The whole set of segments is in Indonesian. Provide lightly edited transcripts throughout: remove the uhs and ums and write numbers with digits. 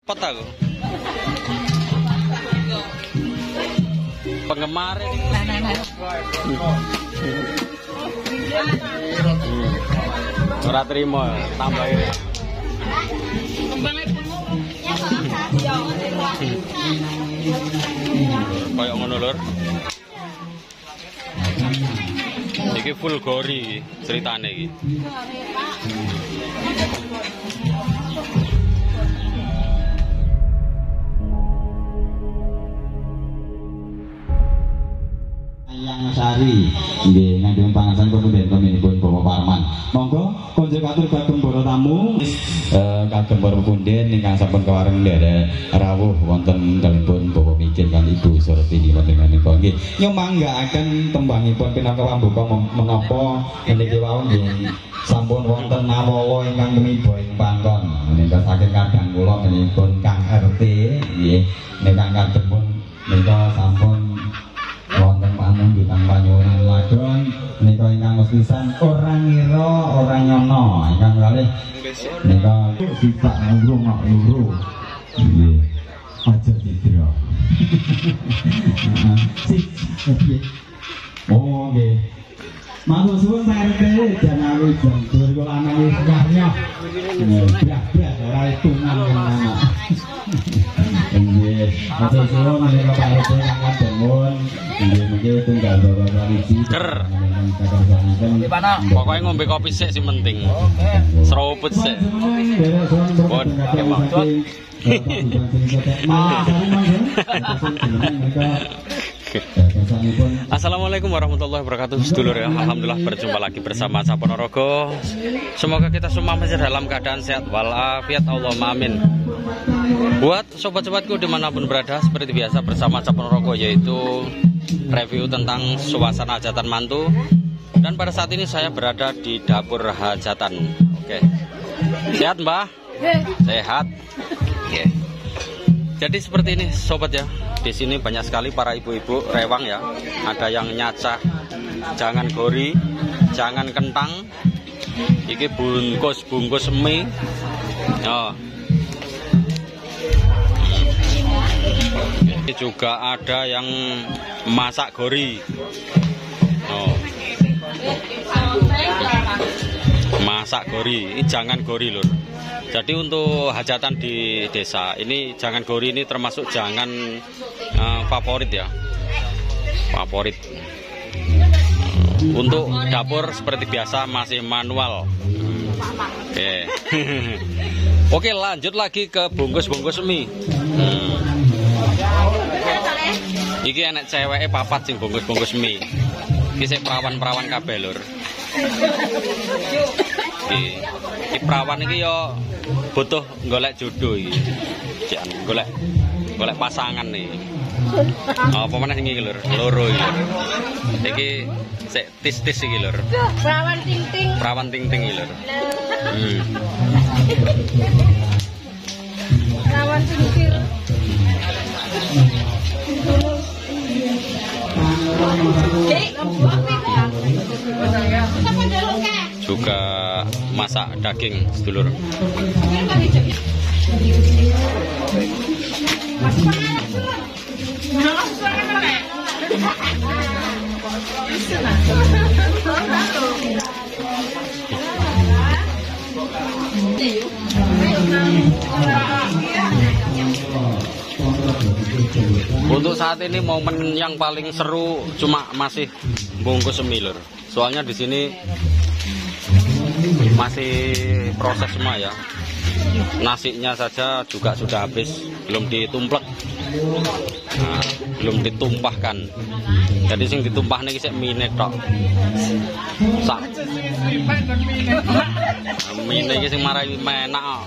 Pot aku. Penggemar ini. Ora terima tambah ini. Kayak ngono lur. Iki full gori ceritane iki. Yang Sari nggih ngandung pangasan kemudian peminipun Bapak Parman. Monggo konjuk atur kagem para tamu kagem para punden ingkang sampun kawareng ndherek rawuh wonten dalipun Bapak Mikin kan Ibu Surtini wonten menika nggih nyumanggaaken tembangipun pinaka pambuka menapa niki wau nggih sampun wonten nawawa ingkang tumiba ing pangkon menika saking kadang kula menipun Kang RT nggih ingkang kadempun menika sampun wonten pamundhutan panyuwunan ladon menika ingkang pisan ora ngira ora nyono ingkang kalih menika sifat urung loro nggih aja didra oh nggih matur suwun Pak RT jangan jam 2 kula anak wis kaya brak-brak ora hitungan anak nggih matur suwun menika Pak RT angkat demun nggih tunggal bawa tradisi pokoknya ngombe kopi sik sing penting seruput sik bon emang Assalamualaikum warahmatullahi wabarakatuh sedulur ya. Alhamdulillah berjumpa lagi bersama saya Ponorogo. Semoga kita semua masih dalam keadaan sehat walafiat Allahumma amin. Buat sobat-sobatku dimanapun berada, seperti biasa bersama saya Ponorogo, yaitu review tentang suasana hajatan mantu. Dan pada saat ini saya berada di dapur hajatan. Oke, sehat Mbah? Sehat. Oke. Jadi seperti ini sobat ya. Di sini banyak sekali para ibu-ibu rewang ya. Ada yang nyacah jangan gori, jangan kentang. Iki bungkus mie. Oh. Ini juga ada yang masak gori. Oh. Masak gori, ini jangan gori lur. Jadi untuk hajatan di desa ini jangan gori ini termasuk jangan favorit ya, favorit. Untuk dapur seperti biasa masih manual. Oke, oke lanjut lagi ke bungkus mie. Iki enak ceweknya papat sing bungkus mie. Iki sik perawan kabeh lur. Iki perawan iki yo butuh golek jodoh iki. Golek pasangan nih. Oh, apa meneh iki lur? Loro iki. Iki sik tis-tis iki lur. Perawan ting-ting. Perawan ting-ting iki lur. Perawan ting-ting. Juga masak daging sedulur. Untuk saat ini momen yang paling seru cuma masih bungkus mie lur. Soalnya di sini masih proses semua ya. Nasinya saja juga sudah habis, belum ditumplek. Nah, belum ditumpahkan. Jadi sing ditumpah nih sik mie tok. Sak. Mie iki sing marai menak.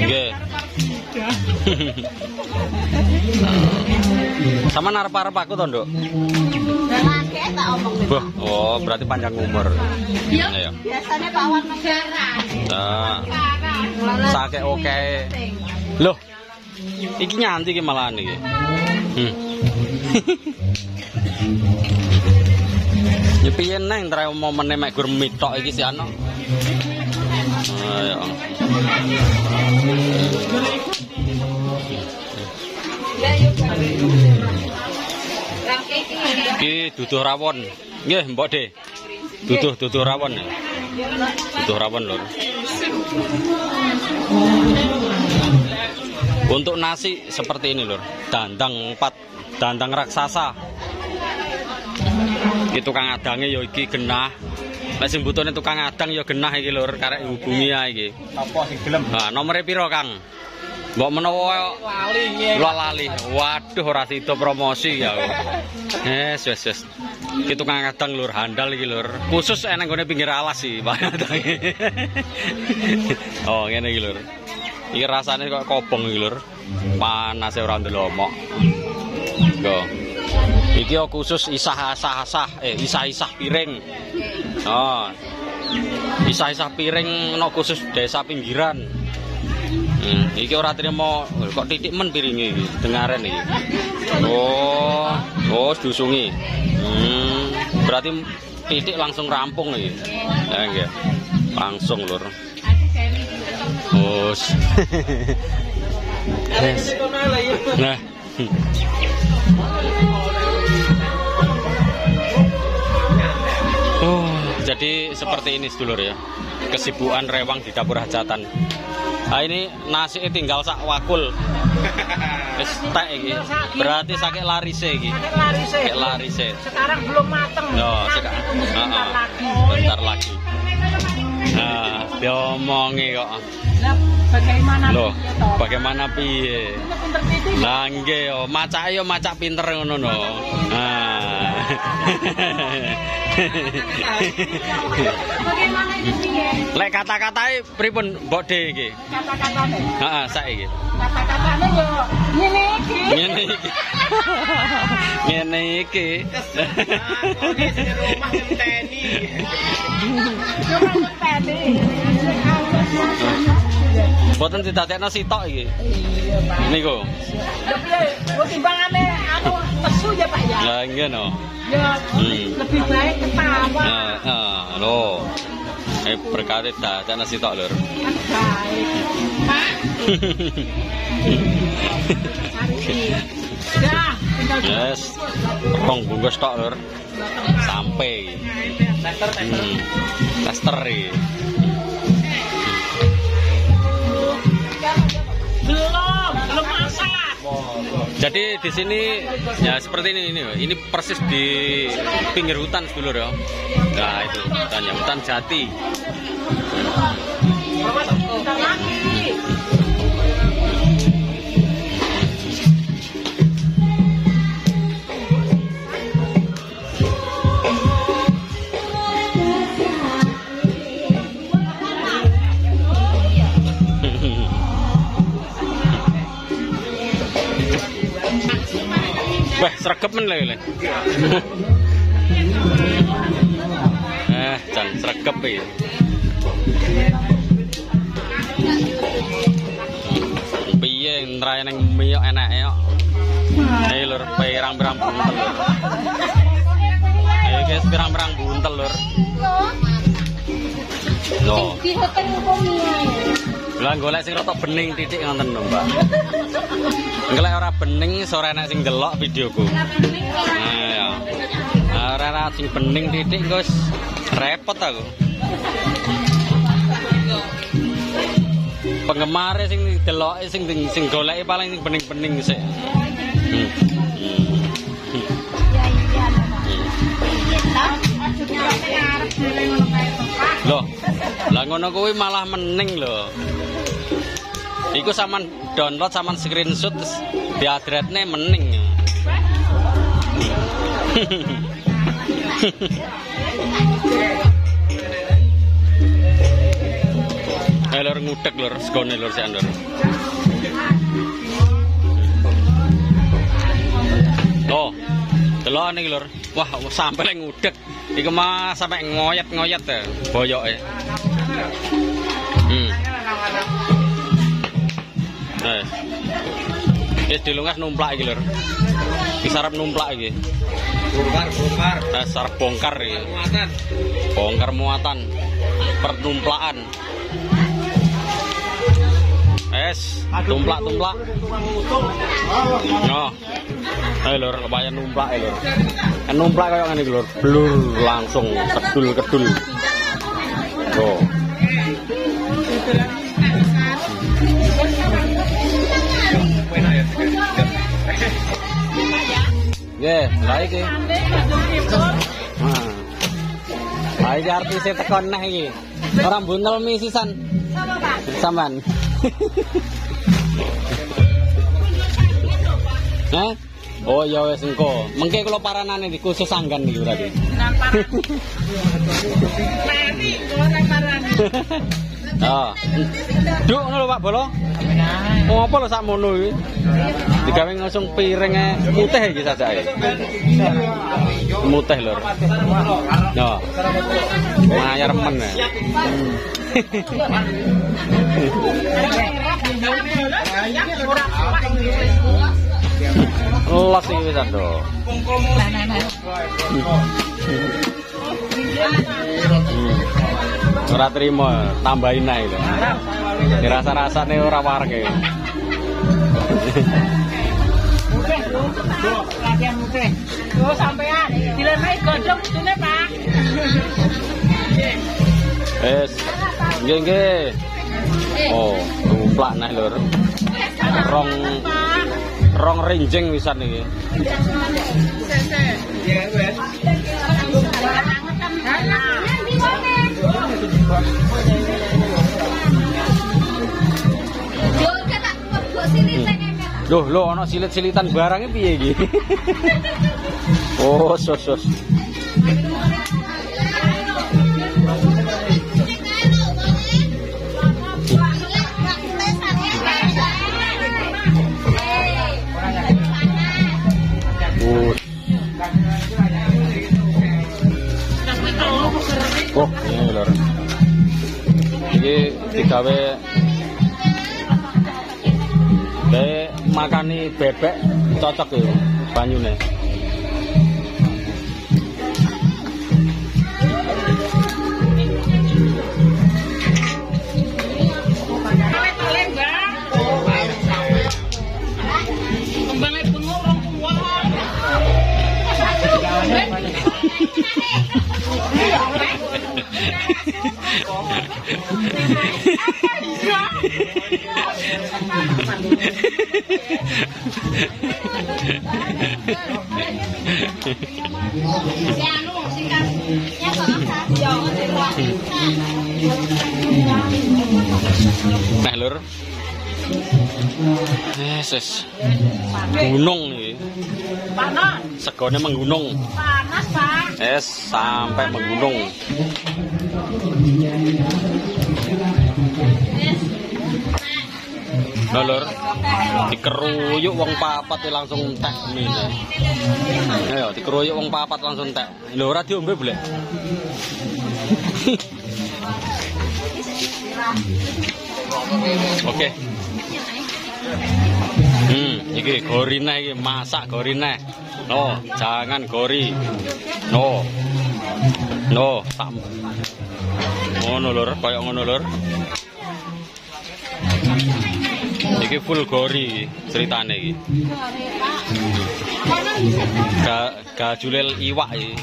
Nggih. Sama arep-arep aku to, Nduk? Oh, berarti panjang umur. Iya. Biasanya pawon negara. Nah. Sake oke. Loh. Iki nyanti iki malahan iki. Ya piye neng tra momene mek gur mitok iki si ana. Ayo. Iki duduh rawon. Nggih, Mbok De. Duduh rawon. Duduh rawon lho. Untuk nasi seperti ini lho, dandang 4, dandang raksasa. Iki tukang adange ya iki genah. Nek sing butuhne tukang adang ya genah iki lho, karek hubungi ae iki. Apa sing gelem? Nah, nomere piro, Kang? Mbok menawa lali. Waduh ora sida promosi ya. Wes. Iki tukang adang lur, handal iki lur. Khusus enak nggone pinggir alas sih, Pak. Oh, ngene iki lur. Iki rasane kok kobong iki lur. Panase ora ndelomok. Go. Iki khusus isah-isah piring. Oh. Isah-isah piring no khusus desa pinggiran. Iki ora trimo kok titik men piringe iki, dengaren iki. Oh, diusungi. Berarti titik langsung rampung iki. Ya nggih. Langsung lur. Bos. Nah. Jadi seperti ini sedulur ya. Kesibukan rewang di dapur hajatan. Nah ini nasi tinggal sak wakul. Wis tek iki. Berarti sakit larise iki. Sakit larise. Sekarang belum mateng. Yo, sekarang. Bentar lagi. Nah, diomongi kok. Lah bagaimana? Loh, bagaimana piye? Lah nggih yo, macake yo macak pinter ngono no. Nah. Bagaimana itu piye? Lek kata-katae pripun Mbok De iki? Kata-katane. Heeh, saiki. Kata-katane yo ngene iki. Ngene iki. Ngene iki. Di rumah ngenteni. Rumah ngenteni. Mboten didadekno sitok iki. Iya, Pak. Niku. Kok timbangane anu nesu ya, Pak ya. Ya nggih no. Ya lebih baik ketawa. Heeh, lho. Berkare dadekno sitok lur. Baik. Pak. Ya, tinggal Yes. Rong bungkus tok lur. Sampai. Tester iki. belum masak. Jadi di sini ya seperti ini persis di pinggir hutan sedulur ya. Nah itu hutannya, hutan jati. Bentar lagi. Wah, sregep men lho. Jan sregep iki. Piye ntrae ning mie kok enake kok. Ayo lur, pirang-pirang buntel lur. Ayo guys, pirang-pirang buntel lur. Loh. Di hotel umumnya. Lah golek sing rada bening titik ngoten lho, Mbak. Golek ora bening sore enak sing delok videoku. Nah, ya. Ora sing bening titik Gus. Repot aku. Penggemar sing deloke sing goleki paling sing bening-bening sik. Loh, lah ngono kuwi malah mening lho. Iku sampean download, sampean screenshot diadretne mening. Lur ngudek lur, segone lur sik lur. Loh, delok niki lur. Wah, sampai ngudek. Iku mah sampai ngoyet-ngoyet ya boyoke. Wis dilungas numplak iki lur. Iki sarep numplak iki. Bongkar. Dasar bongkar iki. Muatan. Bongkar muatan. Pertumplakan. Tumplak. No. Ayo lur, kebayang numplak lur. Kan numplak kayak ngene iki lur. Blur langsung kedul. Tuh. Nggih, lha iki. Ha iki artise tekon neh iki. Ora buntel mi sisan. Sampean. Hah? Oh ya wis engko. Mengke kula paranane iki khusus sanggan iki berarti. Mari ora parane. Oh. Duk ngono lho Pak Bolo. Oh apa lho sakmono iki? Digawe ngosong piringe mutih iki sajake. Mutih lho. Yo. Mayar men. Los iki wis ando. Ora trimo, tambahin ae lho. Dirasa-rasane ora wareg. Latihan mute. Yo sampean dilemai godhong kudune, Pak. Wes. Nggih. Oh, tumplak nah lur. Rong rinjing wisan iki. Loh, ana silit-silitan barangnya piye iki? Oh, sos. Oh, ini lor. Iki digawe makani bebek cocok ya banyune. Nah lur, yesus, gunung nih, Panas. segone menggunung, Panas, Pak. sampai menggunung. Nah lur, dikeruyuk wong papat langsung entek ngene. Ayo dikeruyuk wong papat langsung entek. Lho ora diombe boleh. Oke. Iki gorine iki masak gorine. No, jangan gori. No, tak. Ngono lur, koyo ngono lur. Iki full gori ceritane iki. Gajulel iwak iki.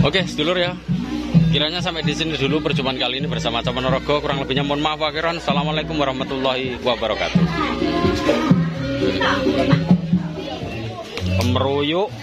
Oke, sedulur ya. Kiranya sampai di sini dulu perjumpaan kali ini bersama Ca Ponorogo. Kurang lebihnya mohon maaf akhiran. Assalamualaikum warahmatullahi wabarakatuh. Kemeruyuk.